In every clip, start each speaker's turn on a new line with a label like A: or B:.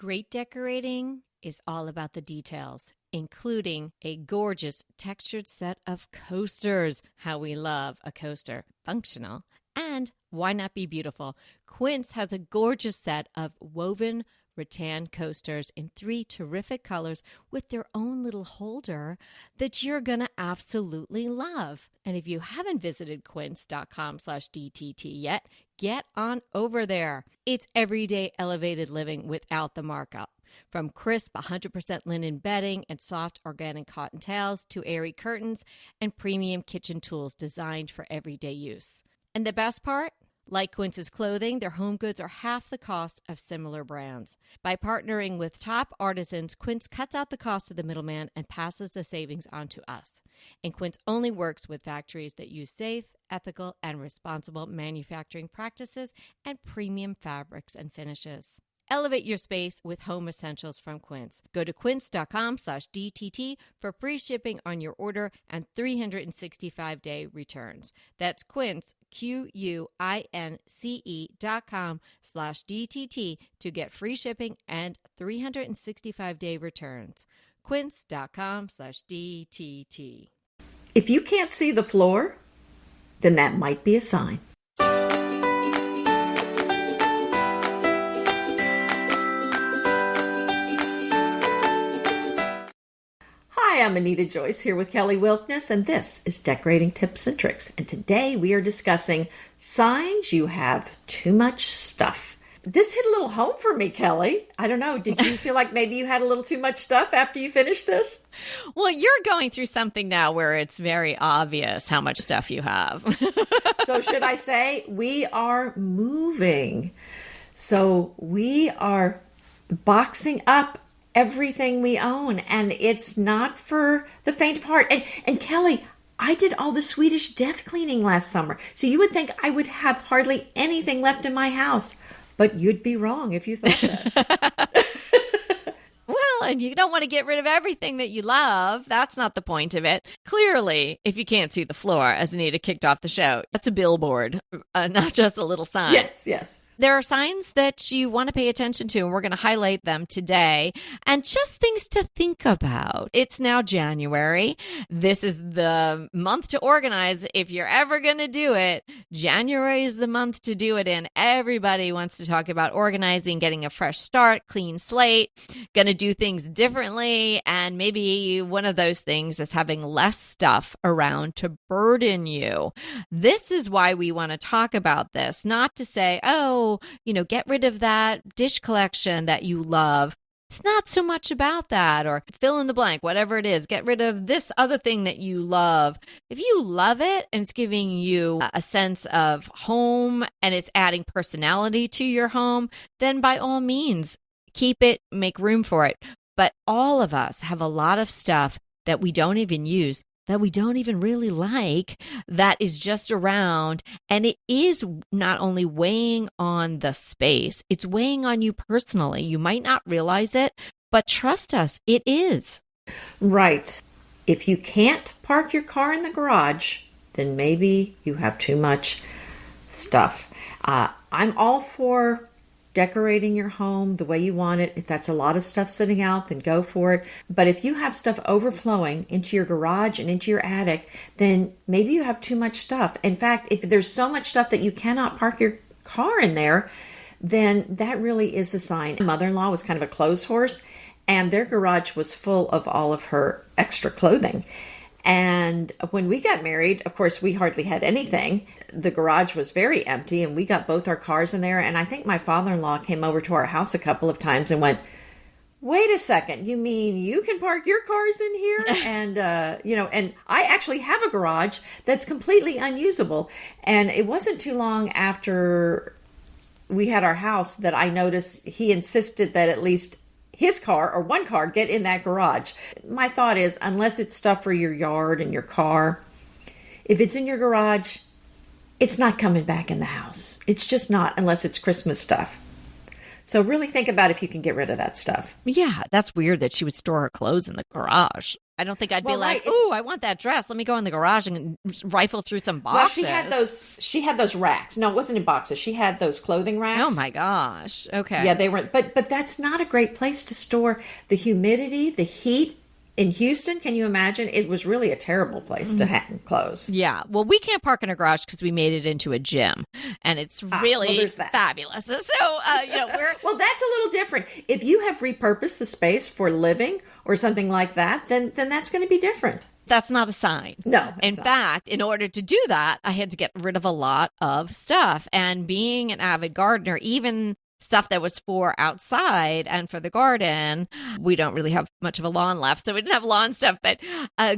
A: Great decorating is all about the details, including a gorgeous textured set of coasters. How we love a coaster. Functional. And why not be beautiful? Quince has a gorgeous set of woven rattan coasters in 3 terrific colors with their own little holder that you're going to absolutely love. And if you haven't visited quince.com/DTT yet, get on over there. It's everyday elevated living without the markup. From crisp 100% linen bedding and soft organic cotton towels to airy curtains and premium kitchen tools designed for everyday use. And the best part? Like Quince's clothing, their home goods are half the cost of similar brands. By partnering with top artisans, Quince cuts out the cost of the middleman and passes the savings on to us. And Quince only works with factories that use safe, ethical, and responsible manufacturing practices and premium fabrics and finishes. Elevate your space with home essentials from Quince. Go to quince.com/DTT for free shipping on your order and 365-day returns. That's Quince, QUINCE.com/DTT to get free shipping and 365-day returns. Quince.com/DTT.
B: If you can't see the floor, then that might be a sign. Hi, I'm Anita Joyce here with Kelly Wilkness, and this is Decorating Tips and Tricks. And today we are discussing signs you have too much stuff. This hit a little home for me, Kelly. I don't know. Did you feel like maybe you had a little too much stuff after you finished this?
A: Well, you're going through something now where it's very obvious how much stuff you have.
B: So should I say we are moving? So we are boxing up everything we own, and it's not for the faint of heart. And Kelly, I did all the Swedish death cleaning last summer, so you would think I would have hardly anything left in my house, but you'd be wrong if you thought that.
A: Well, and you don't want to get rid of everything that you love. That's not the point of it. Clearly, if you can't see the floor, as Anita kicked off the show, that's a billboard, not just a little sign.
B: Yes.
A: There are signs that you want to pay attention to, and we're going to highlight them today, and just things to think about. It's now January. This is the month to organize. If you're ever going to do it, January is the month to do it in. Everybody wants to talk about organizing, getting a fresh start, clean slate, going to do things differently, and maybe one of those things is having less stuff around to burden you. This is why we want to talk about this, not to say, get rid of that dish collection that you love. It's not so much about that, or fill in the blank, whatever it is. Get rid of this other thing that you love. If you love it and it's giving you a sense of home and it's adding personality to your home, then by all means, keep it, make room for it. But all of us have a lot of stuff that we don't even use, that we don't even really like, that is just around. And it is not only weighing on the space, it's weighing on you personally. You might not realize it, but trust us, it is.
B: Right. If you can't park your car in the garage, then maybe you have too much stuff. I'm all for decorating your home the way you want it. If that's a lot of stuff sitting out, then go for it. But if you have stuff overflowing into your garage and into your attic, then maybe you have too much stuff. In fact, if there's so much stuff that you cannot park your car in there, then that really is a sign. My mother-in-law was kind of a clothes horse, and their garage was full of all of her extra clothing. And when we got married, of course, we hardly had anything. The garage was very empty, and we got both our cars in there. And I think my father-in-law came over to our house a couple of times and went, wait a second, you mean you can park your cars in here? And, and I actually have a garage that's completely unusable. And it wasn't too long after we had our house that I noticed he insisted that at least his car or one car get in that garage. My thought is, unless it's stuff for your yard and your car, if it's in your garage, it's not coming back in the house. It's just not, unless it's Christmas stuff. So really think about if you can get rid of that stuff.
A: Yeah, that's weird that she would store her clothes in the garage. I don't think I'd be
B: Well,
A: like,
B: right.
A: "Ooh, I want that dress. Let me go in the garage and rifle through some boxes."
B: She had those racks. No, it wasn't in boxes. She had those clothing racks.
A: Oh my gosh. Okay.
B: Yeah, they were. But that's not a great place to store the humidity, the heat. In Houston, can you imagine? It was really a terrible place to hang clothes.
A: Yeah. Well, we can't park in a garage because we made it into a gym, and it's really fabulous. So, we're
B: well, that's a little different. If you have repurposed the space for living or something like that, then that's going to be different.
A: That's not a sign.
B: No.
A: In fact, in order to do that, I had to get rid of a lot of stuff. And being an avid gardener, even stuff that was for outside and for the garden, we don't really have much of a lawn left, so we didn't have lawn stuff, but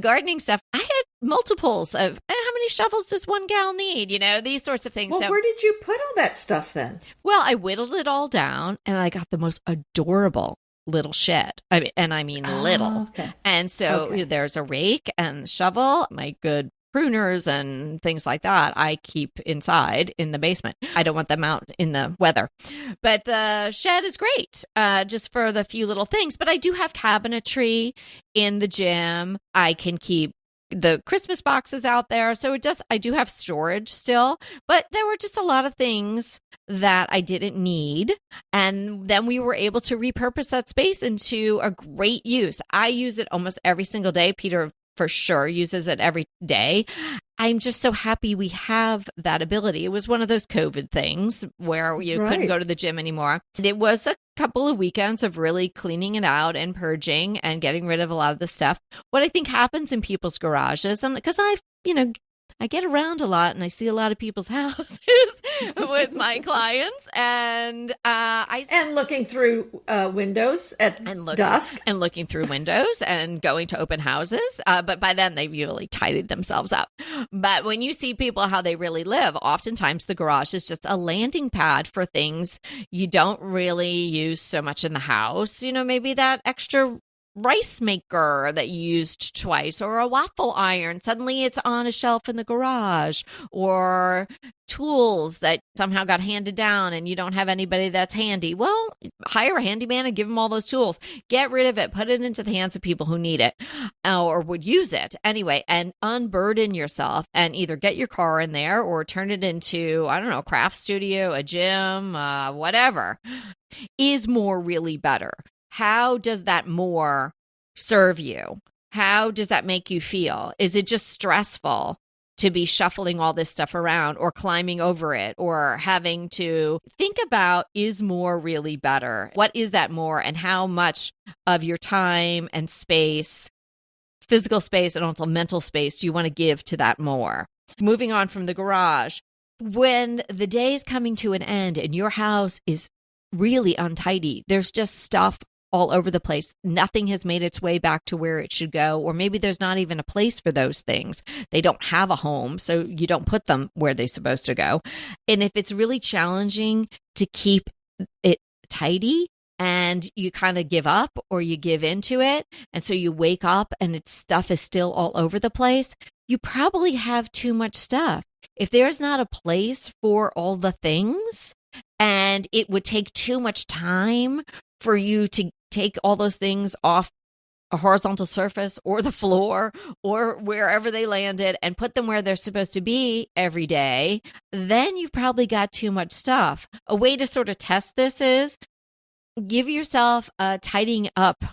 A: gardening stuff, I had multiples of how many shovels does one gal need, these sorts of things.
B: Well, where did you put all that stuff then?
A: Well, I whittled it all down, and I got the most adorable little shed. I mean little.
B: Okay.
A: And so there's a rake and shovel, my good pruners and things like that I keep inside in the basement. I don't want them out in the weather. But the shed is great, just for the few little things. But I do have cabinetry in the gym. I can keep the Christmas boxes out there. So I do have storage still, but there were just a lot of things that I didn't need. And then we were able to repurpose that space into a great use. I use it almost every single day. Peter for sure uses it every day. I'm just so happy we have that ability. It was one of those COVID things where you couldn't go to the gym anymore. And it was a couple of weekends of really cleaning it out and purging and getting rid of a lot of the stuff. What I think happens in people's garages, and because I get around a lot and I see a lot of people's houses with my clients, and
B: looking through windows at dusk,
A: and looking through windows and going to open houses. But by then they've usually tidied themselves up. But when you see people how they really live, oftentimes the garage is just a landing pad for things you don't really use so much in the house. Maybe that extra rice maker that you used twice, or a waffle iron, suddenly it's on a shelf in the garage, or tools that somehow got handed down and you don't have anybody that's handy. Well, hire a handyman and give them all those tools. Get rid of it, put it into the hands of people who need it or would use it anyway, and unburden yourself and either get your car in there or turn it into, I don't know, a craft studio, a gym, whatever. Is more really better? How does that more serve you? How does that make you feel? Is it just stressful to be shuffling all this stuff around or climbing over it or having to think about, is more really better? What is that more, and how much of your time and space, physical space and also mental space, do you want to give to that more? Moving on from the garage, when the day is coming to an end and your house is really untidy, there's just stuff all over the place. Nothing has made its way back to where it should go, or maybe there's not even a place for those things. They don't have a home, so you don't put them where they're supposed to go. And if it's really challenging to keep it tidy and you kind of give up or you give into it, and so you wake up and its stuff is still all over the place, you probably have too much stuff. If there's not a place for all the things, and it would take too much time for you to take all those things off a horizontal surface or the floor or wherever they landed and put them where they're supposed to be every day, then you've probably got too much stuff. A way to sort of test this is give yourself a tidying up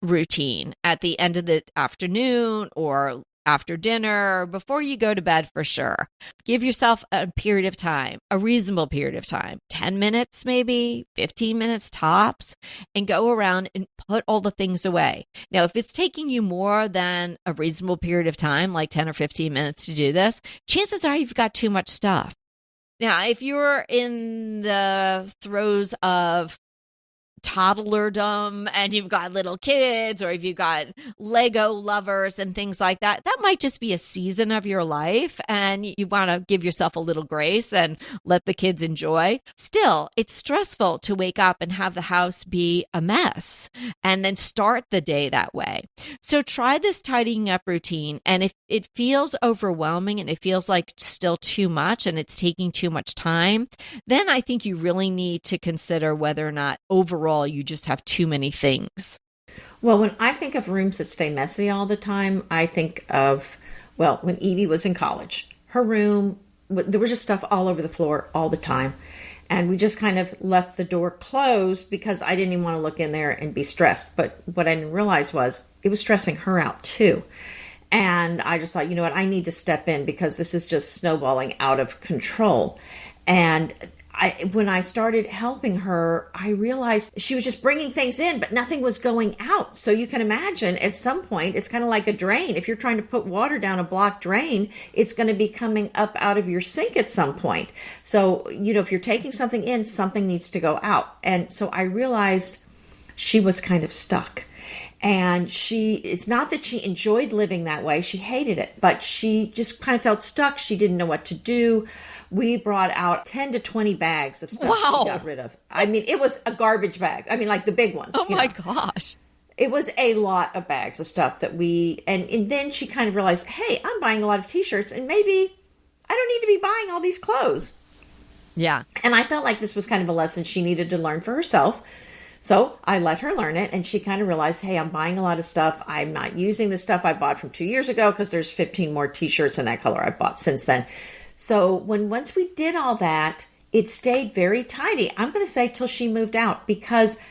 A: routine at the end of the afternoon or after dinner, before you go to bed for sure. Give yourself a period of time, a reasonable period of time, 10 minutes maybe, 15 minutes tops, and go around and put all the things away. Now, if it's taking you more than a reasonable period of time, like 10 or 15 minutes to do this, chances are you've got too much stuff. Now, if you're in the throes of toddlerdom and you've got little kids, or if you've got Lego lovers and things like that, that might just be a season of your life and you want to give yourself a little grace and let the kids enjoy. Still, it's stressful to wake up and have the house be a mess and then start the day that way. So try this tidying up routine, and if it feels overwhelming and it feels like still too much and it's taking too much time, then I think you really need to consider whether or not overall you just have too many things.
B: Well, when I think of rooms that stay messy all the time, I think of, well, when Evie was in college, her room, there was just stuff all over the floor all the time. And we just kind of left the door closed because I didn't even want to look in there and be stressed. But what I didn't realize was it was stressing her out too. And I just thought, you know what, I need to step in because this is just snowballing out of control. And when I started helping her, I realized she was just bringing things in, but nothing was going out. So you can imagine at some point, it's kind of like a drain. If you're trying to put water down a blocked drain, it's going to be coming up out of your sink at some point. So, if you're taking something in, something needs to go out. And so I realized she was kind of stuck. And it's not that she enjoyed living that way. She hated it, but she just kind of felt stuck. She didn't know what to do. We brought out 10 to 20 bags of stuff she got rid of. I mean, it was a garbage bag. I mean, like the big ones.
A: Oh my gosh.
B: It was a lot of bags of stuff that and then she kind of realized, hey, I'm buying a lot of t-shirts and maybe I don't need to be buying all these clothes.
A: Yeah.
B: And I felt like this was kind of a lesson she needed to learn for herself. So I let her learn it, and she kind of realized, hey, I'm buying a lot of stuff. I'm not using the stuff I bought from 2 years ago because there's 15 more t-shirts in that color I bought since then. So once we did all that, it stayed very tidy. I'm going to say till she moved out, because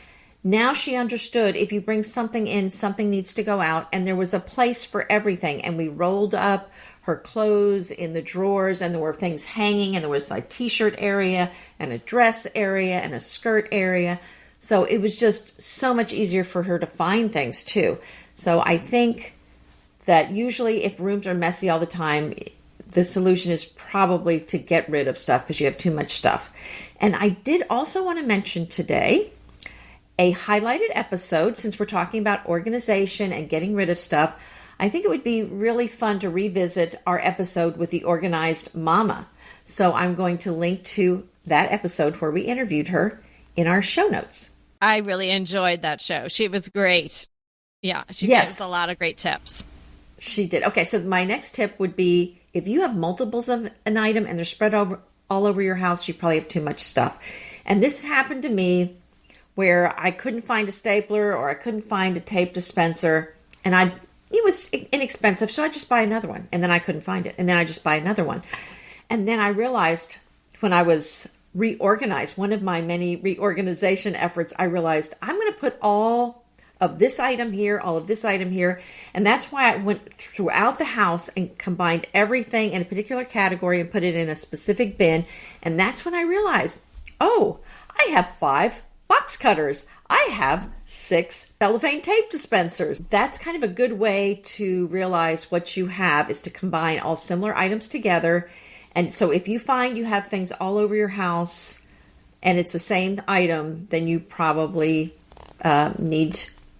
B: now she understood if you bring something in, something needs to go out, and there was a place for everything. And we rolled up her clothes in the drawers, and there were things hanging, and there was like t-shirt area and a dress area and a skirt area. So it was just so much easier for her to find things too. So I think that usually if rooms are messy all the time, the solution is probably to get rid of stuff because you have too much stuff. And I did also want to mention today a highlighted episode, since we're talking about organization and getting rid of stuff. I think it would be really fun to revisit our episode with the organized mama. So I'm going to link to that episode where we interviewed her in our show notes.
A: I really enjoyed that show. She was great. Yeah, she gave us a lot of great tips.
B: She did. Okay, so my next tip would be, if you have multiples of an item and they're spread all over your house, you probably have too much stuff. And this happened to me where I couldn't find a stapler or I couldn't find a tape dispenser, and it was inexpensive, so I just buy another one. And then I couldn't find it, and then I just buy another one. And then I realized when I was reorganized, one of my many reorganization efforts, I realized I'm going to put all of this item here, all of this item here. And that's why I went throughout the house and combined everything in a particular category and put it in a specific bin. And that's when I realized, oh, I have 5 box cutters. I have 6 cellophane tape dispensers. That's kind of a good way to realize what you have, is to combine all similar items together. And so if you find you have things all over your house and it's the same item, then you probably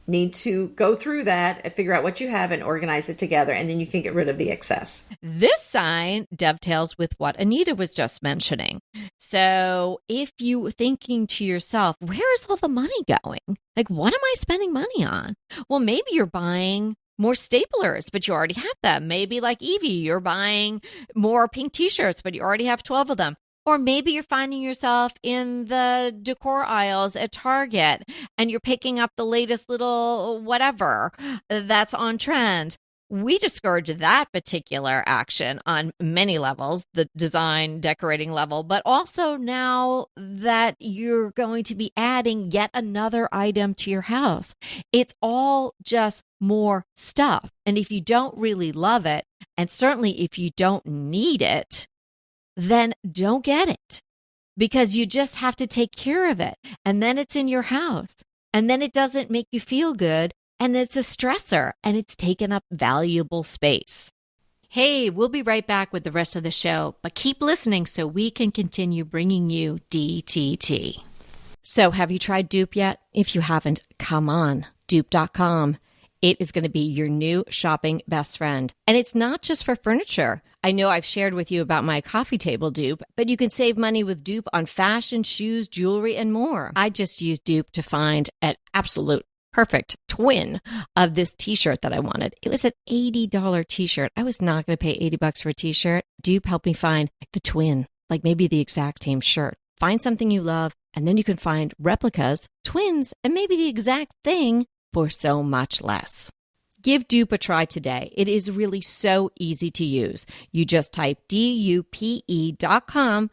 B: need to go through that and figure out what you have and organize it together, and then you can get rid of the excess.
A: This sign dovetails with what Anita was just mentioning. So if you're thinking to yourself, where is all the money going? Like, what am I spending money on? Well, maybe you're buying more staplers, but you already have them. Maybe like Evie, you're buying more pink t-shirts, but you already have 12 of them. Or maybe you're finding yourself in the decor aisles at Target and you're picking up the latest little whatever that's on trend. We discourage that particular action on many levels, the design, decorating level, but also now that you're going to be adding yet another item to your house. It's all just more stuff. And if you don't really love it, and certainly if you don't need it, then don't get it, because you just have to take care of it. And then it's in your house, and then it doesn't make you feel good. And it's a stressor, and it's taken up valuable space. Hey, we'll be right back with the rest of the show, but keep listening so we can continue bringing you DTT. So have you tried Dupe yet? If you haven't, come on, dupe.com. It is going to be your new shopping best friend. And it's not just for furniture. I know I've shared with you about my coffee table dupe, but you can save money with Dupe on fashion, shoes, jewelry, and more. I just used Dupe to find an absolute perfect twin of this t-shirt that I wanted. It was an $80 t-shirt. I was not going to pay $80 for a t-shirt. Dupe helped me find the twin, like maybe the exact same shirt. Find something you love, and then you can find replicas, twins, and maybe the exact thing for so much less. Give Dupe a try today. It is really so easy to use. You just type dupe.com//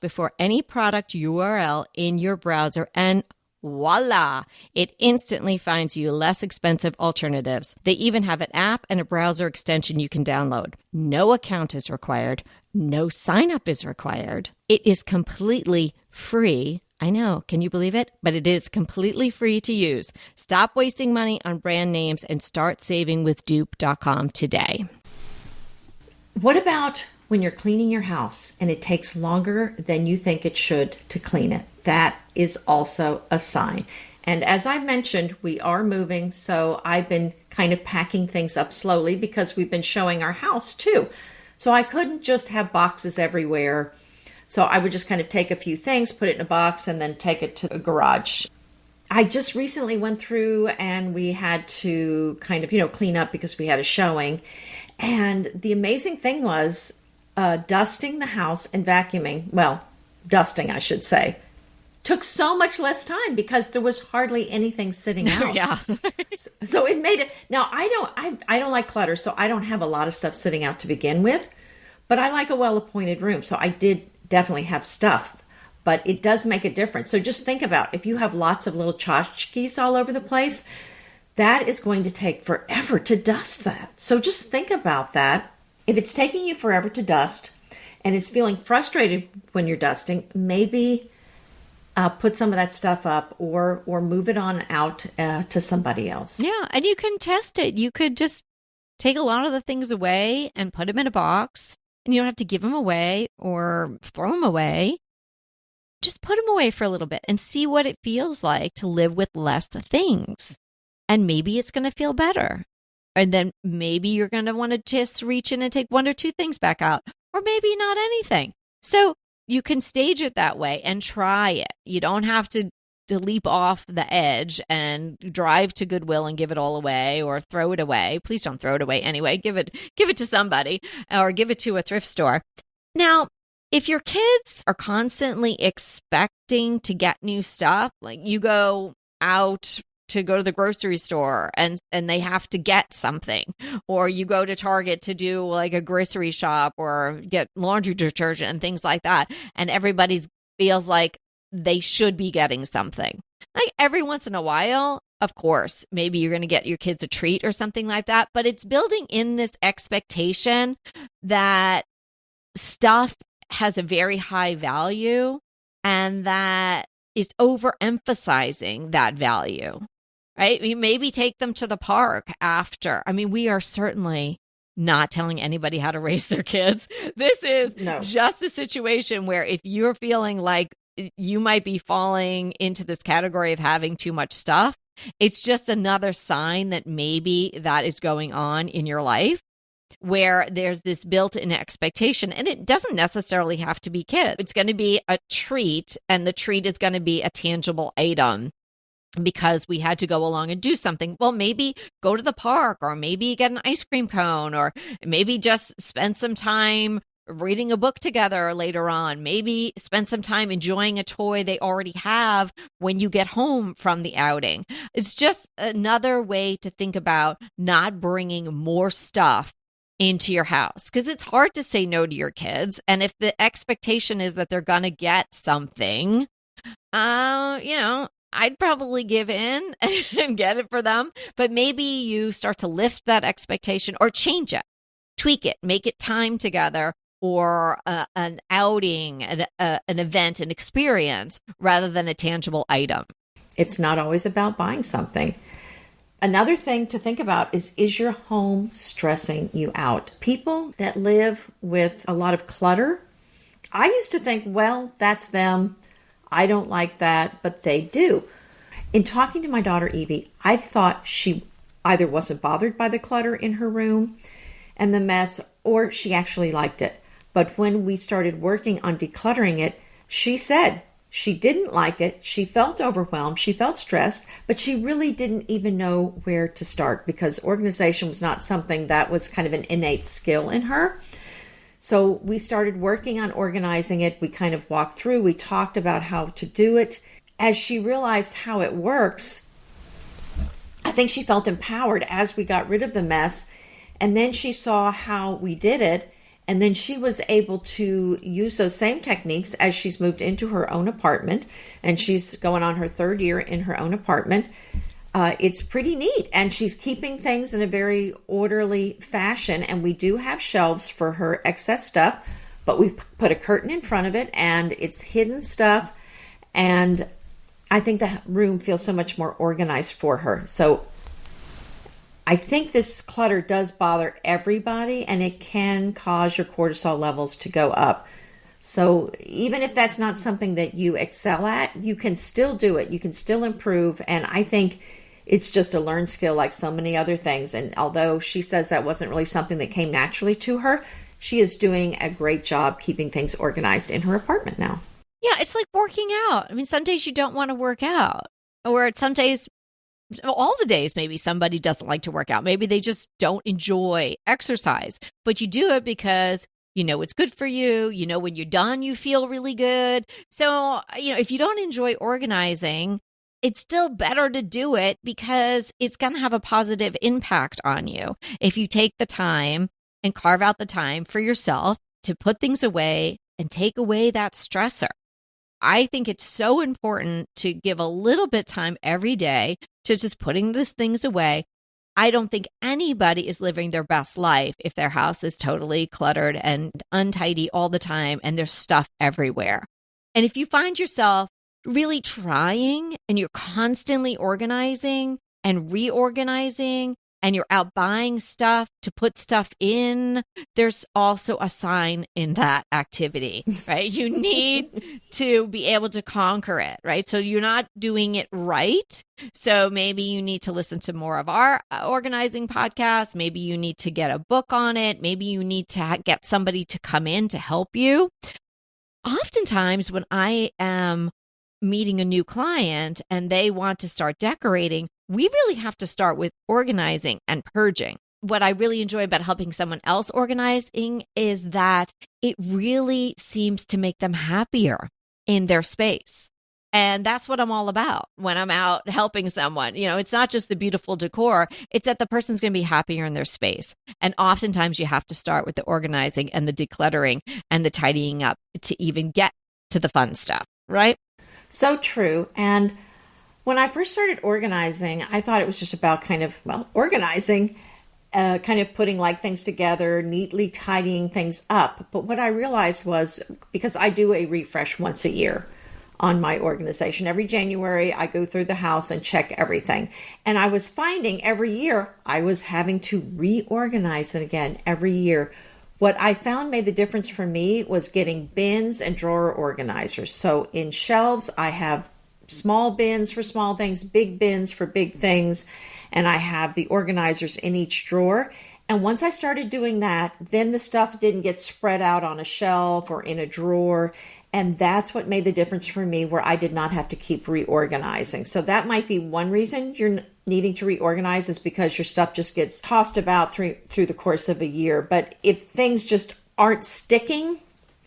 A: before any product URL in your browser and voila! It instantly finds you less expensive alternatives. They even have an app and a browser extension you can download. No account is required. No sign up is required. It is completely free. I know, can you believe it? But it is completely free to use. Stop wasting money on brand names and start saving with dupe.com today.
B: What about when you're cleaning your house and it takes longer than you think it should to clean it? That is also a sign. And as I mentioned, we are moving, so I've been kind of packing things up slowly because we've been showing our house too. So I couldn't just have boxes everywhere. So I would just kind of take a few things, put it in a box, and then take it to the garage. I just recently went through and we had to kind of, clean up because we had a showing. And the amazing thing was dusting the house and vacuuming, dusting, I should say, took so much less time because there was hardly anything sitting out.
A: Yeah.
B: So it made it. Now, I don't like clutter, so I don't have a lot of stuff sitting out to begin with, but I like a well-appointed room. So I did definitely have stuff, but it does make a difference. So just think about if you have lots of little tchotchkes all over the place, that is going to take forever to dust that. So just think about that. If it's taking you forever to dust and it's feeling frustrated when you're dusting, maybe put some of that stuff up or move it on out to somebody else.
A: Yeah, and you can test it. You could just take a lot of the things away and put them in a box, and you don't have to give them away or throw them away. Just put them away for a little bit and see what it feels like to live with less things. And maybe it's going to feel better. And then maybe you're going to want to just reach in and take one or two things back out, or maybe not anything. So you can stage it that way and try it. You don't have to leap off the edge and drive to Goodwill and give it all away or throw it away. Please don't throw it away anyway. Give it to somebody or give it to a thrift store. Now, if your kids are constantly expecting to get new stuff, like you go out to go to the grocery store and they have to get something, or you go to Target to do like a grocery shop or get laundry detergent and things like that, and everybody feels like they should be getting something. Like every once in a while, of course, maybe you're going to get your kids a treat or something like that, but it's building in this expectation that stuff has a very high value and that is overemphasizing that value. Right? You maybe take them to the park after. I mean, we are certainly not telling anybody how to raise their kids. This is just a situation where if you're feeling like you might be falling into this category of having too much stuff, it's just another sign that maybe that is going on in your life where there's this built-in expectation. And it doesn't necessarily have to be kids. It's going to be a treat, and the treat is going to be a tangible item. Because we had to go along and do something. Well, maybe go to the park, or maybe get an ice cream cone, or maybe just spend some time reading a book together later on. Maybe spend some time enjoying a toy they already have when you get home from the outing. It's just another way to think about not bringing more stuff into your house, because it's hard to say no to your kids. And if the expectation is that they're going to get something, I'd probably give in and get it for them, but maybe you start to lift that expectation or change it, tweak it, make it time together or an outing, an event, an experience rather than a tangible item.
B: It's not always about buying something. Another thing to think about is your home stressing you out? People that live with a lot of clutter, I used to think, well, that's them. I don't like that, but they do. In talking to my daughter, Evie, I thought she either wasn't bothered by the clutter in her room and the mess, or she actually liked it. But when we started working on decluttering it, she said she didn't like it. She felt overwhelmed. She felt stressed, but she really didn't even know where to start because organization was not something that was kind of an innate skill in her. So we started working on organizing it. We kind of walked through. We talked about how to do it. As she realized how it works, I think she felt empowered as we got rid of the mess. And then she saw how we did it. And then she was able to use those same techniques as she's moved into her own apartment. And she's going on her 3rd year in her own apartment. It's pretty neat. And she's keeping things in a very orderly fashion. And we do have shelves for her excess stuff. But we've put a curtain in front of it. And it's hidden stuff. And I think the room feels so much more organized for her. So I think this clutter does bother everybody, and it can cause your cortisol levels to go up. So even if that's not something that you excel at, you can still do it. You can still improve. And I think it's just a learned skill like so many other things. And although she says that wasn't really something that came naturally to her, she is doing a great job keeping things organized in her apartment now.
A: Yeah, it's like working out. I mean, some days you don't want to work out, or some days, all the days, maybe somebody doesn't like to work out. Maybe they just don't enjoy exercise, but you do it because you know it's good for you. You know, when you're done, you feel really good. So, if you don't enjoy organizing, it's still better to do it because it's going to have a positive impact on you. If you take the time and carve out the time for yourself to put things away and take away that stressor. I think it's so important to give a little bit time every day to just putting these things away. I don't think anybody is living their best life if their house is totally cluttered and untidy all the time and there's stuff everywhere. And if you find yourself really trying and you're constantly organizing and reorganizing and you're out buying stuff to put stuff in, there's also a sign in that activity, right? You need to be able to conquer it, right? So you're not doing it right. So maybe you need to listen to more of our organizing podcast. Maybe you need to get a book on it. Maybe you need to get somebody to come in to help you. Oftentimes when I am meeting a new client and they want to start decorating, we really have to start with organizing and purging. What I really enjoy about helping someone else organizing is that it really seems to make them happier in their space. And that's what I'm all about when I'm out helping someone. It's not just the beautiful decor, it's that the person's going to be happier in their space. And oftentimes you have to start with the organizing and the decluttering and the tidying up to even get to the fun stuff, right?
B: So true. And when I first started organizing, I thought it was just about organizing, kind of putting things together, neatly tidying things up. But what I realized was, because I do a refresh once a year on my organization, every January I go through the house and check everything. And I was finding every year I was having to reorganize it again every year. What I found made the difference for me was getting bins and drawer organizers. So in shelves, I have small bins for small things, big bins for big things, and I have the organizers in each drawer. And once I started doing that, then the stuff didn't get spread out on a shelf or in a drawer. And that's what made the difference for me, where I did not have to keep reorganizing. So that might be one reason you're needing to reorganize, is because your stuff just gets tossed about through the course of a year. But if things just aren't sticking,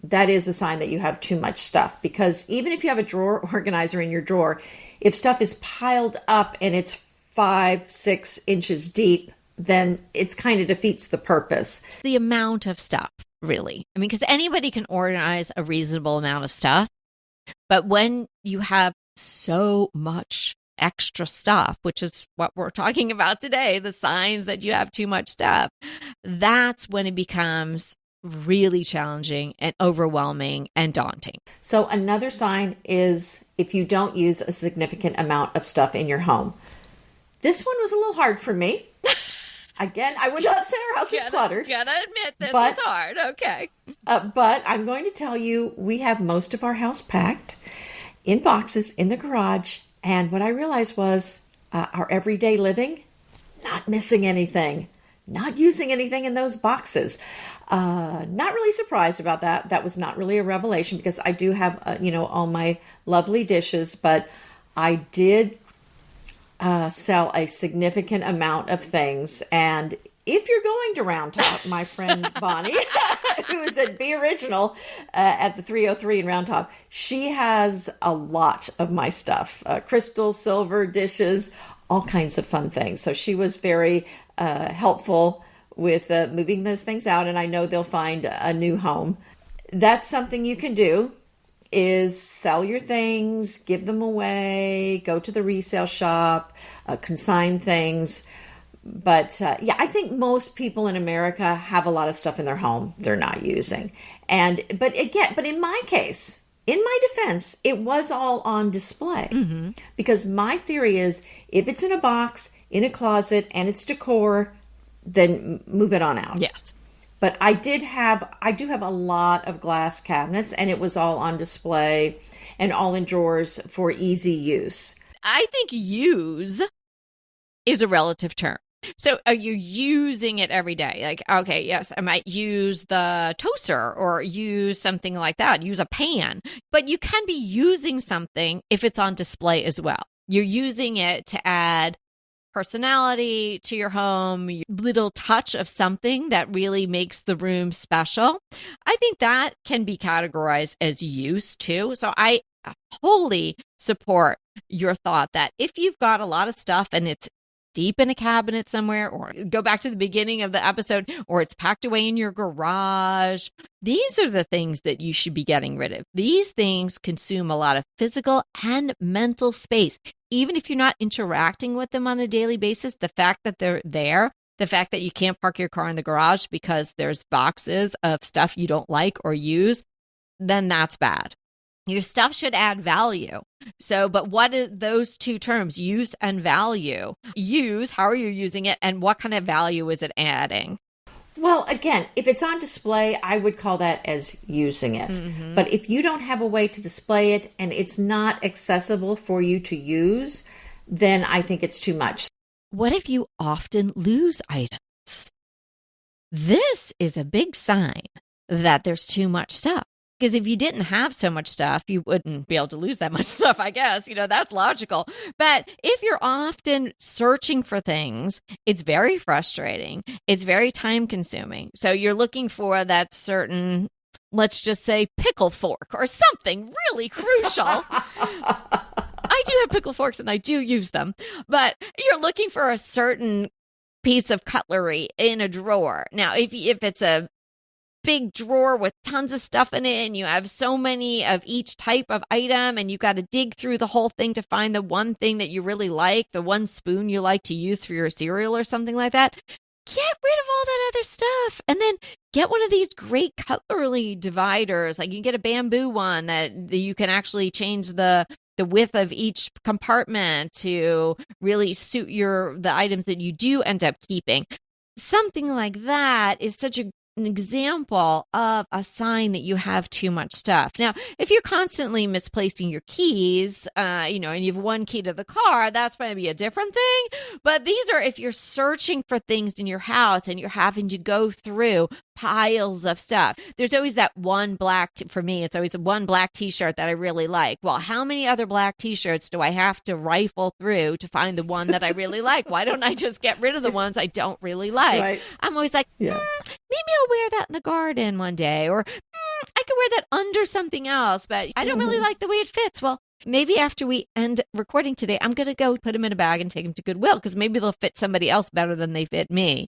B: that is a sign that you have too much stuff. Because even if you have a drawer organizer in your drawer, if stuff is piled up and it's 5-6 inches deep, then it's kind of defeats the purpose.
A: It's the amount of stuff, really. I mean, because anybody can organize a reasonable amount of stuff. But when you have so much extra stuff, which is what we're talking about today, the signs that you have too much stuff, that's when it becomes really challenging and overwhelming and daunting.
B: So another sign is if you don't use a significant amount of stuff in your home. This one was a little hard for me. Again, I would not say our house is cluttered.
A: Gotta admit, this is hard. Okay.
B: But I'm going to tell you, we have most of our house packed in boxes in the garage. And what I realized was our everyday living, not missing anything, not using anything in those boxes. Not really surprised about that. That was not really a revelation, because I do have, all my lovely dishes, but I did sell a significant amount of things. And if you're going to Round Top, my friend Bonnie, who is at Be Original at the 303 in Round Top, she has a lot of my stuff, crystal, silver dishes, all kinds of fun things. So she was very helpful with moving those things out, and I know they'll find a new home. That's something you can do, is sell your things, give them away, go to the resale shop, consign things. But I think most people in America have a lot of stuff in their home they're not using. But in my case, in my defense, it was all on display. Mm-hmm. Because my theory is, if it's in a box, in a closet, and it's decor, then move it on out.
A: Yes.
B: But I do have a lot of glass cabinets, and it was all on display and all in drawers for easy use.
A: I think use is a relative term. So are you using it every day? Like, okay, yes, I might use the toaster or use something like that, use a pan. But you can be using something if it's on display as well. You're using it to add personality to your home, little touch of something that really makes the room special. I think that can be categorized as use too. So I wholly support your thought that if you've got a lot of stuff and it's deep in a cabinet somewhere, or go back to the beginning of the episode, or it's packed away in your garage, these are the things that you should be getting rid of. These things consume a lot of physical and mental space. Even if you're not interacting with them on a daily basis, the fact that they're there, the fact that you can't park your car in the garage because there's boxes of stuff you don't like or use, then that's bad. Your stuff should add value. So, but what are those two terms, use and value? Use, how are you using it, and what kind of value is it adding?
B: Well, again, if it's on display, I would call that as using it. Mm-hmm. But if you don't have a way to display it and it's not accessible for you to use, then I think it's too much.
A: What if you often lose items? This is a big sign that there's too much stuff. Because if you didn't have so much stuff, you wouldn't be able to lose that much stuff, I guess. That's logical. But if you're often searching for things, it's very frustrating. It's very time consuming. So you're looking for that certain, let's just say, pickle fork or something really crucial. I do have pickle forks and I do use them. But you're looking for a certain piece of cutlery in a drawer. Now, if it's a big drawer with tons of stuff in it and you have so many of each type of item and you got to dig through the whole thing to find the one thing that you really like, the one spoon you like to use for your cereal or something like that, get rid of all that other stuff and then get one of these great cutlery dividers. Like you can get a bamboo one that you can actually change the width of each compartment to really suit the items that you do end up keeping. Something like that is such an example of a sign that you have too much stuff. Now, if you're constantly misplacing your keys, and you have one key to the car, that's going to be a different thing. But these are if you're searching for things in your house and you're having to go through piles of stuff. There's always that one for me, it's always one black t-shirt that I really like. Well, how many other black t-shirts do I have to rifle through to find the one that I really like? Why don't I just get rid of the ones I don't really like? Right. I'm always like, maybe I'll wear that in the garden one day, or I could wear that under something else, but I don't really like the way it fits. Well, maybe after we end recording today, I'm going to go put them in a bag and take them to Goodwill because maybe they'll fit somebody else better than they fit me.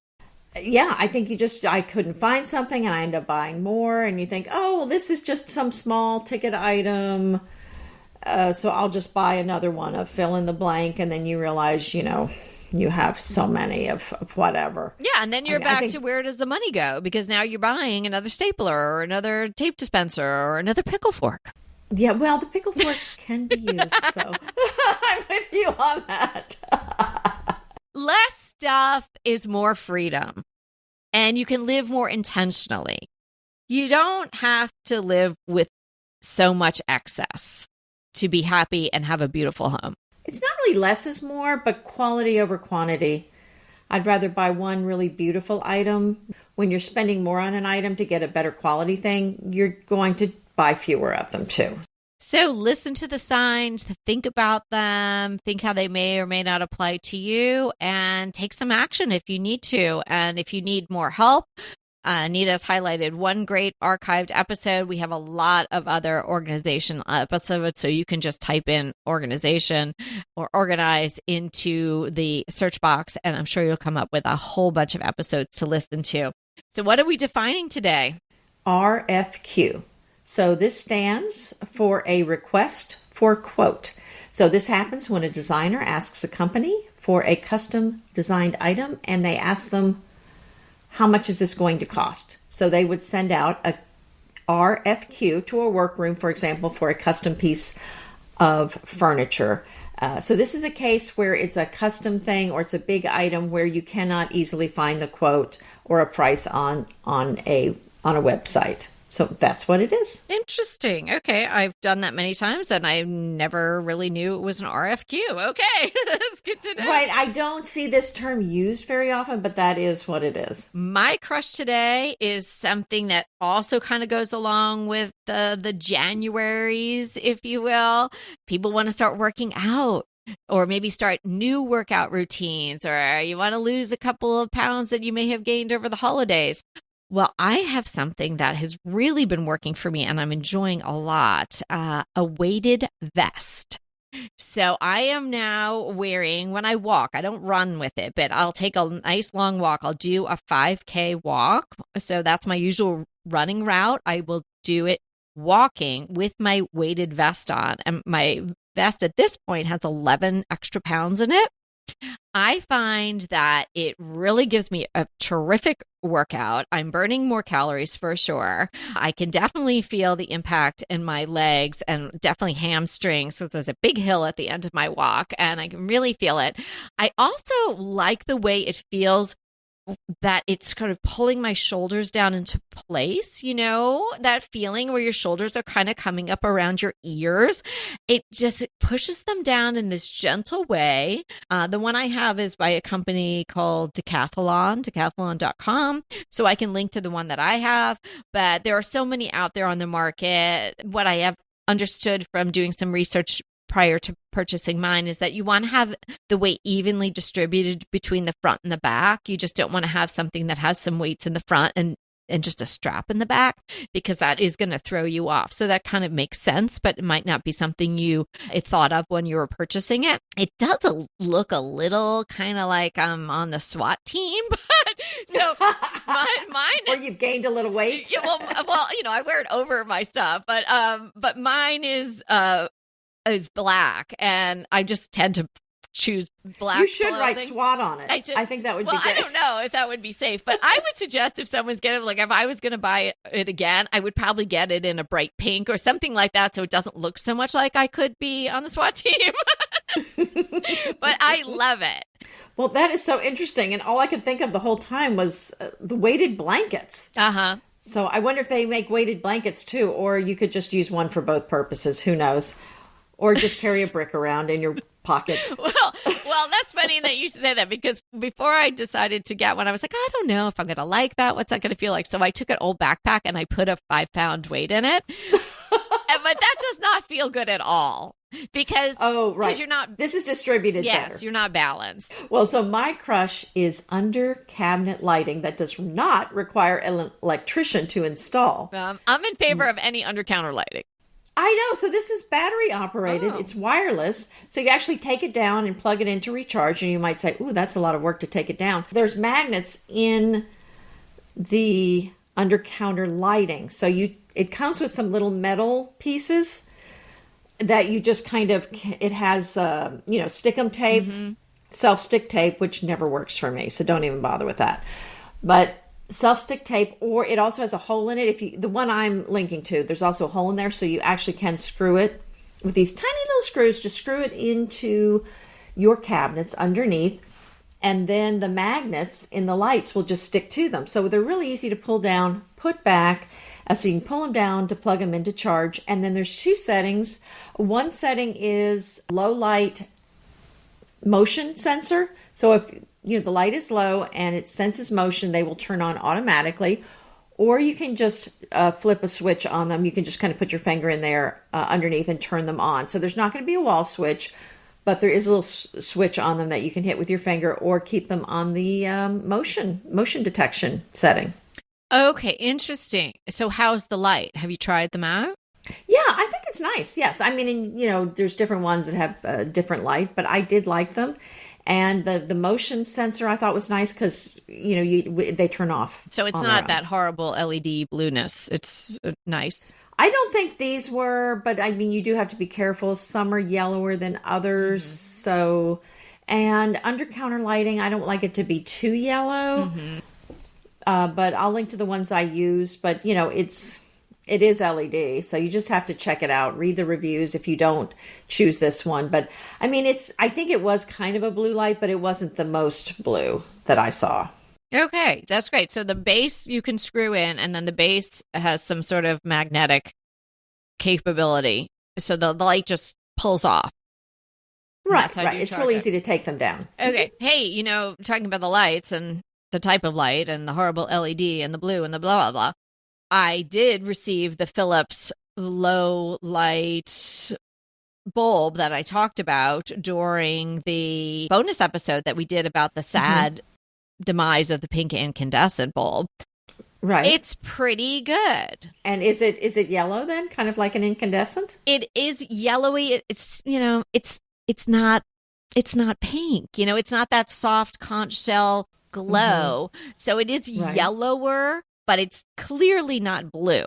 B: Yeah, I think I couldn't find something and I end up buying more, and you think, oh, well, this is just some small ticket item, so I'll just buy another one of fill in the blank, and then you realize, you have so many of whatever. Yeah,
A: and then you're back to where does the money go? Because now you're buying another stapler or another tape dispenser or another pickle fork.
B: Yeah, well, the pickle forks can be used, so I'm with you on that.
A: Less stuff is more freedom, and you can live more intentionally. You don't have to live with so much excess to be happy and have a beautiful home.
B: It's not really less is more, but quality over quantity. I'd rather buy one really beautiful item. When you're spending more on an item to get a better quality thing, you're going to buy fewer of them too.
A: So listen to the signs, think about them, think how they may or may not apply to you, and take some action if you need to. And if you need more help, Anita's highlighted one great archived episode. We have a lot of other organizational episodes, so you can just type in organization or organize into the search box, and I'm sure you'll come up with a whole bunch of episodes to listen to. So what are we defining today?
B: RFQ. So this stands for a request for quote. So this happens when a designer asks a company for a custom designed item and they ask them, how much is this going to cost? So they would send out a RFQ to a workroom, for example, for a custom piece of furniture. So this is a case where it's a custom thing or it's a big item where you cannot easily find the quote or a price on a website. So that's what it is.
A: Interesting. Okay. I've done that many times and I never really knew it was an RFQ. Okay. That's good to know.
B: Right. I don't see this term used very often, but that is what it is.
A: My crush today is something that also kind of goes along with the Januaries, if you will. People want to start working out, or maybe start new workout routines, or you want to lose a couple of pounds that you may have gained over the holidays. Well, I have something that has really been working for me and I'm enjoying a lot, a weighted vest. So I am now wearing, when I walk, I don't run with it, but I'll take a nice long walk. I'll do a 5K walk. So that's my usual running route. I will do it walking with my weighted vest on. And my vest at this point has 11 extra pounds in it. I find that it really gives me a terrific workout. I'm burning more calories for sure. I can definitely feel the impact in my legs and definitely hamstrings because there's a big hill at the end of my walk and I can really feel it. I also like the way it feels that it's kind of pulling my shoulders down into place, you know, that feeling where your shoulders are kind of coming up around your ears. It just pushes them down in this gentle way. The one I have is by a company called decathlon.com. So I can link to the one that I have, but there are so many out there on the market. What I have understood from doing some research prior to purchasing mine is that you want to have the weight evenly distributed between the front and the back. You just don't want to have something that has some weights in the front and just a strap in the back, because that is going to throw you off. So that kind of makes sense, but it might not be something you thought of when you were purchasing it. It does look a little kind of like I'm on the SWAT team, but so mine.
B: Or you've gained a little weight.
A: Yeah, well, you know, I wear it over my stuff, but mine is black, and I just tend to choose black.
B: You should
A: clothing.
B: Write SWAT on it. I think that would be good.
A: I don't know if that would be safe, but I would suggest if someone's getting, like, if I was going to buy it again, I would probably get it in a bright pink or something like that, so it doesn't look so much like I could be on the SWAT team. But I love it.
B: Well, that is so interesting, and all I could think of the whole time was the weighted blankets.
A: Uh-huh.
B: So I wonder if they make weighted blankets too, or you could just use one for both purposes. Who knows? Or just carry a brick around in your pocket.
A: Well, that's funny that you say that, because before I decided to get one, I was like, I don't know if I'm going to like that. What's that going to feel like? So I took an old backpack and I put a 5-pound weight in it. But that does not feel good at all. Because you're not.
B: This is distributed better.
A: Yes, you're not balanced.
B: Well, so my crush is under cabinet lighting that does not require an electrician to install.
A: I'm in favor of any under counter lighting.
B: I know. So this is battery operated. Oh. It's wireless. So you actually take it down and plug it in to recharge. And you might say, ooh, that's a lot of work to take it down. There's magnets in the under counter lighting. So it comes with some little metal pieces that you just kind of, it has, stick-em tape, self-stick tape, which never works for me. So don't even bother with that. But self-stick tape, or it also has a hole in it. The one I'm linking to, there's also a hole in there, so you actually can screw it with these tiny little screws. Just screw it into your cabinets underneath, and then the magnets in the lights will just stick to them. So they're really easy to pull down, put back, so you can pull them down to plug them into charge. And then there's 2 settings. One setting is low light motion sensor. So if the light is low and it senses motion, they will turn on automatically. Or you can just flip a switch on them. You can just kind of put your finger in there underneath and turn them on. So there's not going to be a wall switch, but there is a little switch on them that you can hit with your finger, or keep them on the motion detection setting.
A: Okay, interesting. So how's the light? Have you tried them out?
B: Yeah, I think it's nice. Yes. I mean, there's different ones that have different light, but I did like them. And the motion sensor I thought was nice because, they turn off.
A: So it's not that horrible LED blueness. It's nice.
B: I don't think these were, but I mean, you do have to be careful. Some are yellower than others. So, and under counter lighting, I don't like it to be too yellow. But I'll link to the ones I use. But, it is LED, so you just have to check it out. Read the reviews if you don't choose this one. But I mean, I think it was kind of a blue light, but it wasn't the most blue that I saw.
A: Okay, that's great. So the base you can screw in, and then the base has some sort of magnetic capability. So the light just pulls off.
B: Right. It's really easy to take them down.
A: Okay. Hey, talking about the lights and the type of light and the horrible LED and the blue and the blah, blah, blah. I did receive the Philips low light bulb that I talked about during the bonus episode that we did about the sad demise of the pink incandescent bulb.
B: Right.
A: It's pretty good.
B: And is it yellow then? Kind of like an incandescent?
A: It is yellowy. It's not pink. It's not that soft conch shell glow. So it is yellower, but it's clearly not blue.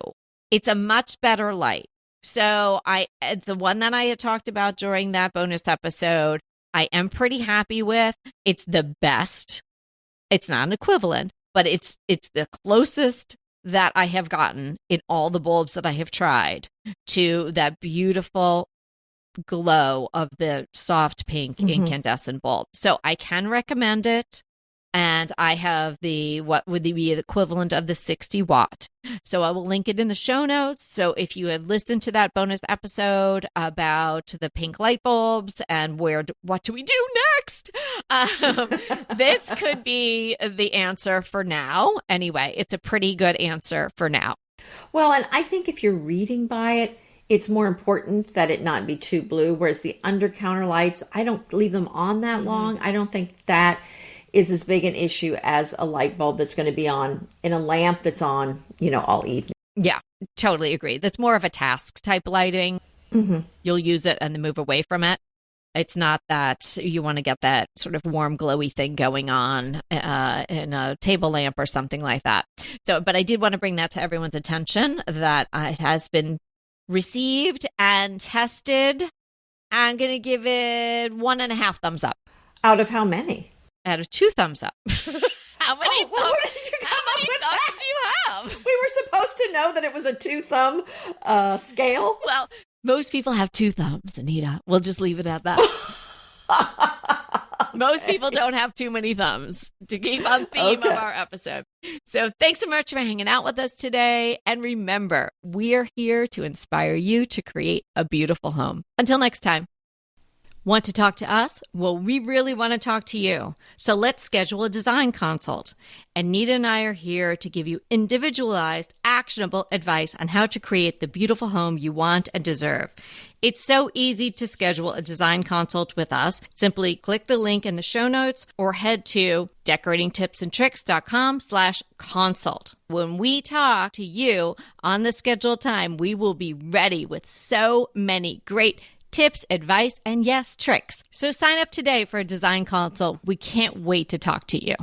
A: It's a much better light. So the one that I had talked about during that bonus episode, I am pretty happy with. It's the best. It's not an equivalent, but it's the closest that I have gotten in all the bulbs that I have tried to that beautiful glow of the soft pink incandescent bulb. So I can recommend it. And I have what would be the equivalent of the 60 watt. So I will link it in the show notes. So if you had listened to that bonus episode about the pink light bulbs and what do we do next? This could be the answer for now. Anyway, it's a pretty good answer for now.
B: Well, and I think if you're reading by it, it's more important that it not be too blue. Whereas the under counter lights, I don't leave them on that long. I don't think that is as big an issue as a light bulb that's going to be on in a lamp that's on, all evening.
A: Yeah, totally agree. That's more of a task type lighting. You'll use it and then move away from it. It's not that you want to get that sort of warm, glowy thing going on in a table lamp or something like that. So, but I did want to bring that to everyone's attention that it has been received and tested. I'm going to give it 1.5 thumbs up.
B: Out of how many?
A: Out of 2 thumbs up. How many thumbs do you have?
B: We were supposed to know that it was a 2-thumb scale.
A: Well, most people have 2 thumbs, Anita. We'll just leave it at that. Most people don't have too many thumbs, to keep on theme of our episode. So thanks so much for hanging out with us today. And remember, we're here to inspire you to create a beautiful home. Until next time. Want to talk to us? Well, we really want to talk to you. So let's schedule a design consult. Anita and I are here to give you individualized, actionable advice on how to create the beautiful home you want and deserve. It's so easy to schedule a design consult with us. Simply click the link in the show notes or head to decoratingtipsandtricks.com/consult. When we talk to you on the scheduled time, we will be ready with so many great tips, advice, and yes, tricks. So sign up today for a design consult. We can't wait to talk to you.